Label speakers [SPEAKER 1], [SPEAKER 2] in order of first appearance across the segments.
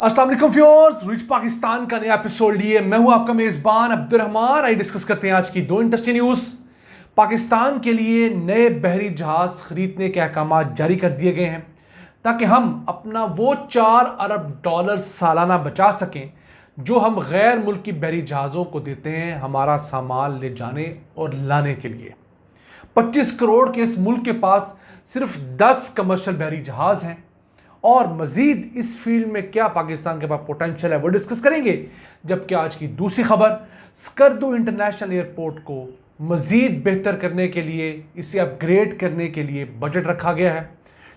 [SPEAKER 1] अस्सलाम वालेकुम viewers, rich Pakistan का नया एपिसोड लिए मैं हूं आपका मेजबान अब्दुर्रहमान। आइए डिस्कस करते हैं आज की दो इंटरेस्टिंग न्यूज़। पाकिस्तान के लिए नए बहरी जहाज खरीदने के अहकाम जारी कर दिए गए हैं ताकि हम अपना वो $4 अरब सालाना बचा सकें जो हम गैर मुल्की बहरी जहाज़ों को देते हैं हमारा सामान ले जाने और लाने के लिए। 25 करोड़ के इस मुल्क के पास सिर्फ 10 कमर्शियल बहरी जहाज़ हैं और मजीद इस फील्ड में क्या पाकिस्तान के पास पोटेंशियल है वो डिस्कस करेंगे। जबकि आज की दूसरी खबर, स्कर्दू इंटरनेशनल एयरपोर्ट को मजीद बेहतर करने के लिए, इसे अपग्रेड करने के लिए बजट रखा गया है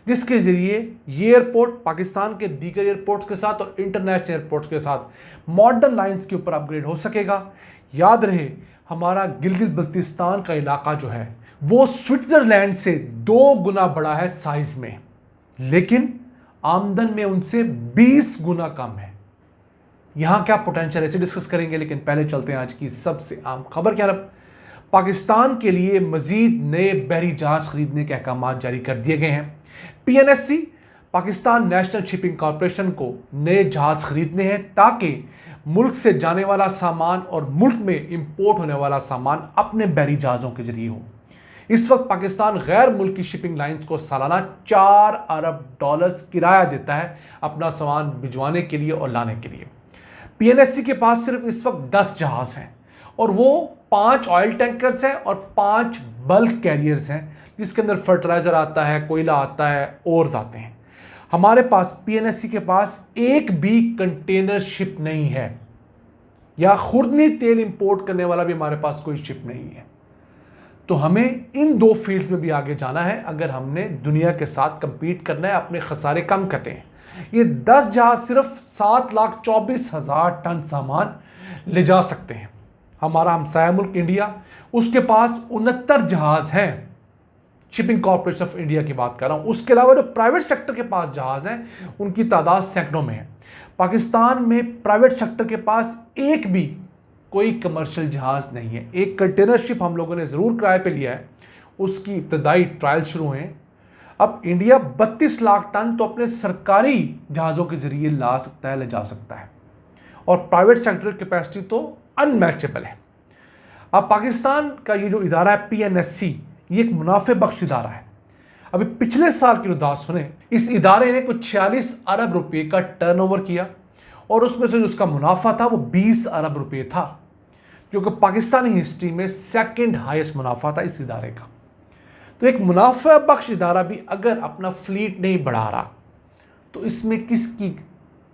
[SPEAKER 1] जिसके ज़रिए ये एयरपोर्ट पाकिस्तान के दीगर एयरपोर्ट्स के साथ और इंटरनेशनल एयरपोर्ट्स के साथ मॉडर्न लाइंस के ऊपर अपग्रेड हो सकेगा। याद रहे, हमारा गिलगित बल्तिस्तान का इलाका जो है वो स्विट्ज़रलैंड से 2 गुना बड़ा है साइज़ में, लेकिन आमदन में उनसे 20 गुना कम है। यहां क्या पोटेंशियल है इसे डिस्कस करेंगे, लेकिन पहले चलते हैं आज की सबसे आम खबर की तरफ। पाकिस्तान के लिए मजीद नए बहरी जहाज खरीदने के अहकाम जारी कर दिए गए हैं। PNSC Pakistan national shipping corporation को नए जहाज खरीदने हैं ताकि मुल्क से जाने वाला सामान और मुल्क में इंपोर्ट होने वाला सामान अपने बहरी जहाज़ों के जरिए हो। इस वक्त पाकिस्तान गैर मुल्की शिपिंग लाइंस को सालाना $4 अरब किराया देता है अपना सामान भिजवाने के लिए और लाने के लिए। PNSC के पास सिर्फ इस वक्त 10 जहाज़ हैं और वो 5 ऑयल टैंकर्स हैं और 5 बल्क कैरियर्स हैं जिसके अंदर फर्टिलाइज़र आता है, कोयला आता है, ओर्स आते हैं। हमारे पास PNSC के पास एक भी कंटेनर शिप नहीं है या खुर्दनी तेल इंपोर्ट करने वाला भी हमारे पास कोई शिप नहीं है। तो हमें इन दो फील्ड्स में भी आगे जाना है अगर हमने दुनिया के साथ कंपीट करना है, अपने खसारे कम करते हैं। ये 10 जहाज सिर्फ 7,24,000 टन सामान ले जा सकते हैं। हमारा हमसाया मुल्क इंडिया, उसके पास 69 जहाज हैं। शिपिंग कॉरपोरेशन ऑफ इंडिया की बात कर रहा हूं। उसके अलावा जो प्राइवेट सेक्टर के पास जहाज हैं उनकी तादाद सैकड़ों में है। पाकिस्तान में प्राइवेट सेक्टर के पास एक भी कोई कमर्शियल जहाज नहीं है। एक कंटेनर शिप हम लोगों ने ज़रूर किराए पे लिया है, उसकी इब्तदाई ट्रायल शुरू हैं। अब इंडिया 32 लाख टन तो अपने सरकारी जहाज़ों के ज़रिए ला सकता है, ले जा सकता है, और प्राइवेट सेक्टर कैपेसिटी तो अनमैचेबल है। अब पाकिस्तान का ये जो इदारा है PNSC, ये एक मुनाफे बख्श इदारा है। अभी पिछले साल की रुदात सुने, इस इदारे ने कुछ 46 अरब रुपये का टर्नओवर किया और उसमें से जो उसका मुनाफा था वो 20 अरब रुपये था, जो कि पाकिस्तानी हिस्ट्री में सेकंड हाईएस्ट मुनाफा था इस इदारे का। तो एक मुनाफा बख्श इदारा भी अगर अपना फ्लीट नहीं बढ़ा रहा तो इसमें किसकी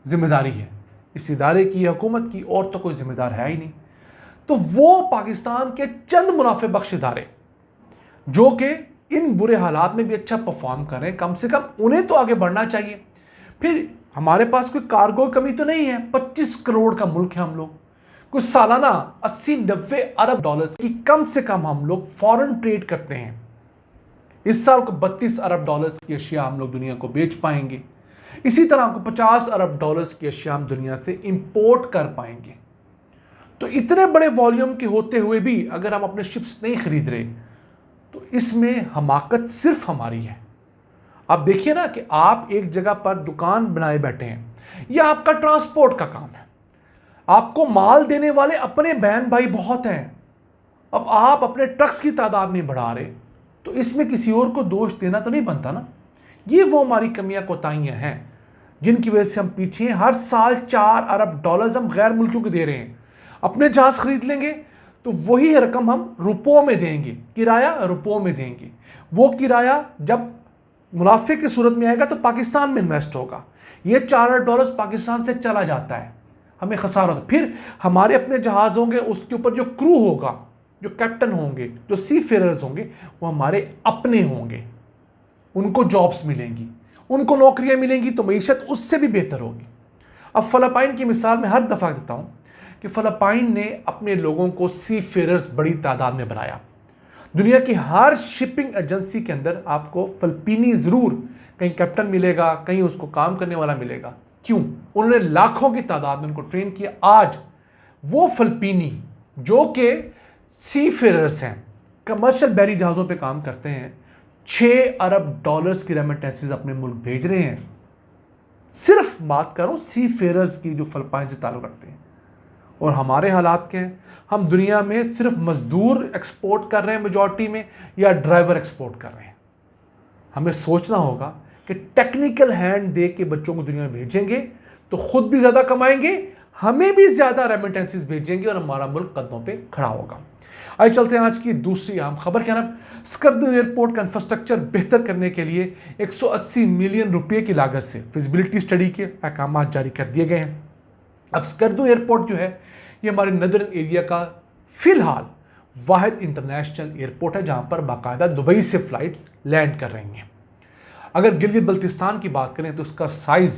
[SPEAKER 1] जिम्मेदारी है? इस इदारे की, हुकूमत की, और तो कोई जिम्मेदार है ही नहीं। तो वो पाकिस्तान के चंद मुनाफे बख्श इदारे जो कि इन बुरे हालात में भी अच्छा परफॉर्म करें, कम से कम उन्हें तो आगे बढ़ना चाहिए। फिर हमारे पास कोई कार्गो कमी तो नहीं है। 25 करोड़ का मुल्क है हम लोग, कुछ सालाना 80-90 अरब डॉलर्स की कम से कम हम लोग फॉरेन ट्रेड करते हैं। इस साल को 32 अरब डॉलर्स की अशिया हम लोग दुनिया को बेच पाएंगे। इसी तरह को 50 अरब डॉलर्स की अशिया हम दुनिया से इंपोर्ट कर पाएंगे। तो इतने बड़े वॉल्यूम के होते हुए भी अगर हम अपने शिप्स नहीं खरीद रहे तो इसमें हमाकत सिर्फ हमारी है। आप देखिए ना कि आप एक जगह पर दुकान बनाए बैठे हैं, यह आपका ट्रांसपोर्ट का काम है, आपको माल देने वाले अपने बहन भाई बहुत हैं। अब आप अपने ट्रक्स की तादाद नहीं बढ़ा रहे तो इसमें किसी और को दोष देना तो नहीं बनता ना। ये वो हमारी कमियां कोताहियां हैं जिनकी वजह से हम पीछे हैं। हर साल $4 अरब हम गैर मुल्कियों को दे रहे हैं। अपने जहाज खरीद लेंगे तो वही रकम हम रुपयों में देंगे, किराया रुपयों में देंगे। वो किराया जब मुनाफे की सूरत में आएगा तो पाकिस्तान में इन्वेस्ट होगा। ये $4 पाकिस्तान से चला जाता है, हमें खसारा होता है। फिर हमारे अपने जहाज होंगे, उसके ऊपर जो क्रू होगा, जो कैप्टन होंगे, जो सी फेरर्स होंगे, वो हमारे अपने होंगे। उनको जॉब्स मिलेंगी, उनको नौकरियां मिलेंगी तो मईशत उससे भी बेहतर होगी। अब फिलिपाइन की मिसाल मैं हर दफ़ा देता हूँ कि फिलिपाइन ने अपने लोगों को सी फेरर्स बड़ी तादाद में बनाया। दुनिया की हर शिपिंग एजेंसी के अंदर आपको फिलिपीनी ज़रूर कहीं कैप्टन मिलेगा, कहीं उसको काम करने वाला मिलेगा। क्यों? उन्होंने लाखों की तादाद में उनको ट्रेन किया। आज वो फिलिपीनी जो कि सी फेरर्स हैं, कमर्शियल बहरी जहाज़ों पे काम करते हैं, $6 अरब की रेमिटेंसेस अपने मुल्क भेज रहे हैं। सिर्फ बात करो सी फेयरर्स की जो फिलिपाइन से ताल्लुक़ रखते हैं। और हमारे हालात क्या हैं? हम दुनिया में सिर्फ मजदूर एक्सपोर्ट कर रहे हैं मेजॉरिटी में, या ड्राइवर एक्सपोर्ट कर रहे हैं। हमें सोचना होगा कि टेक्निकल हैंड दे के बच्चों को दुनिया में भेजेंगे तो खुद भी ज़्यादा कमाएंगे, हमें भी ज़्यादा रेमिटेंसेस भेजेंगे और हमारा मुल्क कदमों पे खड़ा होगा। आइए चलते हैं आज की दूसरी अहम खबर क्या ना। स्कर्दू एयरपोर्ट का इंफ्रास्ट्रक्चर बेहतर करने के लिए 180 मिलियन रुपए की लागत से फिजिबिलिटी स्टडी के अहकाम जारी कर दिए गए हैं। अब स्कर्दू एयरपोर्ट जो है ये हमारे नदर्न एरिया का फिलहाल वाहिद इंटरनेशनल एयरपोर्ट है जहां पर बाकायदा दुबई से फ्लाइट्स लैंड कर रही हैं। अगर गिलगित बल्तिस्तान की बात करें तो उसका साइज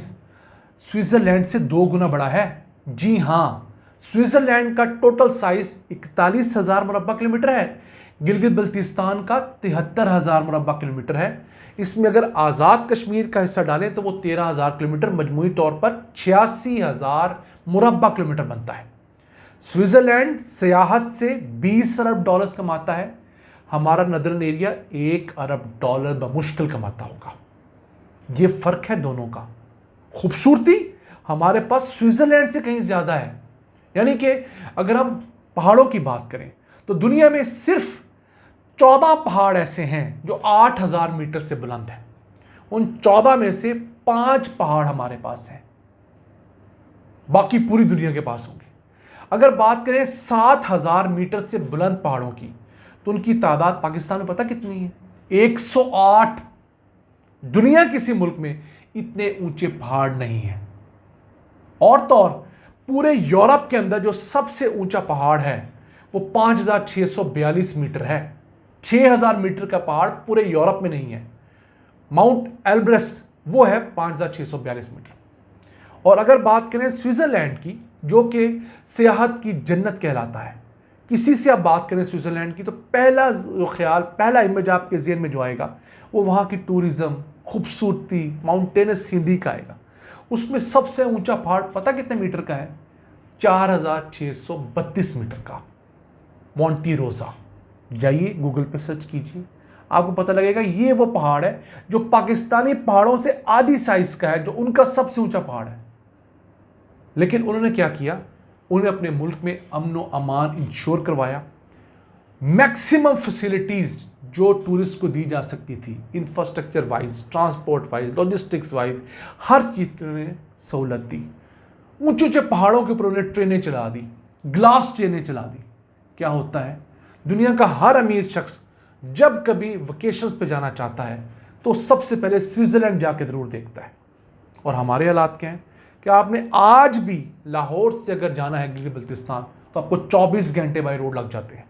[SPEAKER 1] स्विट्जरलैंड से 2 गुना बड़ा है। जी हाँ, स्विट्जरलैंड का टोटल साइज 41,000 मुरब्बा किलोमीटर है, गिलगित बल्तिस्तान का 73,000 मुरब्बा किलोमीटर है। इसमें अगर आज़ाद कश्मीर का हिस्सा डालें तो वो 13,000 किलोमीटर, मजमूई तौर पर 86,000 मुरब्बा किलोमीटर बनता है। स्विट्जरलैंड सियाहत से 20 अरब डॉलर्स कमाता है, हमारा नदर्न एरिया 1 अरब डॉलर बमुश्किल कमाता होगा। ये फर्क है दोनों का। खूबसूरती हमारे पास स्विट्जरलैंड से कहीं ज्यादा है। यानी कि अगर हम पहाड़ों की बात करें तो दुनिया में सिर्फ 14 पहाड़ ऐसे हैं जो 8,000 मीटर से बुलंद हैं। उन 14 में से 5 पहाड़ हमारे पास हैं, बाकी पूरी दुनिया के पास होंगे। अगर बात करें 7,000 मीटर से बुलंद पहाड़ों की तो उनकी तादाद पाकिस्तान में पता कितनी है? 108। दुनिया किसी मुल्क में इतने ऊंचे पहाड़ नहीं हैं। और तो और पूरे यूरोप के अंदर जो सबसे ऊंचा पहाड़ है वो 5,642 मीटर है। 6,000 मीटर का पहाड़ पूरे यूरोप में नहीं है। माउंट एल्ब्रस वो है 5,642 मीटर। और अगर बात करें स्विट्जरलैंड की, जो कि सियाहत की जन्नत कहलाता है, किसी से आप बात करें स्विट्जरलैंड की तो पहला जो ख्याल, पहला इमेज आपके ज़हन में जो आएगा वो वहाँ की टूरिज़्म, खूबसूरती, माउंटेनस सीनरी का आएगा। उसमें सबसे ऊंचा पहाड़ पता कितने मीटर का है? 4,632 मीटर का, मोंटी रोजा। जाइए गूगल पे सर्च कीजिए, आपको पता लगेगा ये वो पहाड़ है जो पाकिस्तानी पहाड़ों से आधी साइज का है, जो उनका सबसे ऊंचा पहाड़ है। लेकिन उन्होंने क्या किया? उन्होंने अपने मुल्क में अमन व अमान इंश्योर करवाया। मैक्सिमम फैसिलिटीज जो टूरिस्ट को दी जा सकती थी, infrastructure wise, transport wise, logistics wise, हर चीज़ की उन्होंने सहूलत दी। ऊंचे ऊंचे पहाड़ों के ऊपर उन्होंने ट्रेनें चला दी, ग्लास ट्रेनें चला दी। क्या होता है, दुनिया का हर अमीर शख्स जब कभी वेकेशंस पे जाना चाहता है तो सबसे पहले स्विट्जरलैंड जाके ज़रूर देखता है। और हमारे हालात क्या हैं कि आपने आज भी लाहौर से अगर जाना है गिलगित बल्तिस्तान तो आपको 24 घंटे बाई रोड लग जाते हैं।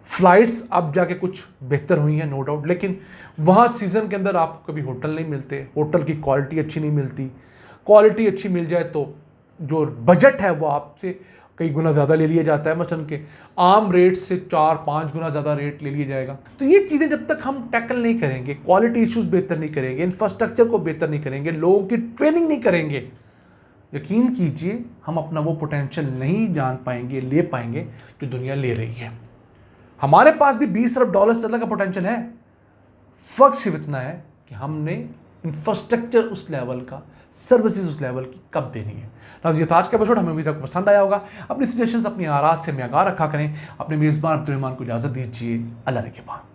[SPEAKER 1] फ्लाइट्स अब जाके कुछ बेहतर हुई हैं नो डाउट, लेकिन वहाँ सीज़न के अंदर आपको कभी होटल नहीं मिलते, होटल की क्वालिटी अच्छी नहीं मिलती। क्वालिटी अच्छी मिल जाए तो जो बजट है वो आपसे कई गुना ज़्यादा ले लिया जाता है। मसलन के आम रेट से 4-5 गुना ज़्यादा रेट ले लिया जाएगा। तो ये चीज़ें जब तक हम टैकल नहीं करेंगे, क्वालिटी इश्यूज बेहतर नहीं करेंगे, इंफ्रास्ट्रक्चर को बेहतर नहीं करेंगे, लोगों की ट्रेनिंग नहीं करेंगे, यकीन कीजिए हम अपना वो पोटेंशियल नहीं जान पाएंगे, ले पाएंगे जो दुनिया ले रही है। हमारे पास भी 20 अरब डॉलर से ज़्यादा का पोटेंशियल है। फ़र्क सिर्फ इतना है कि हमने इंफ्रास्ट्रक्चर उस लेवल का, सर्विसेज उस लेवल की कब देनी है। ना ये आज का एपिसोड हमें उम्मीद आपको पसंद आया होगा। अपनी सजेशंस, अपनी आराज़ से में आगाह रखा करें। अपने मेज़बान अब्दुल रहमान को इजाज़त दीजिए। अल्लाह ने के बाद।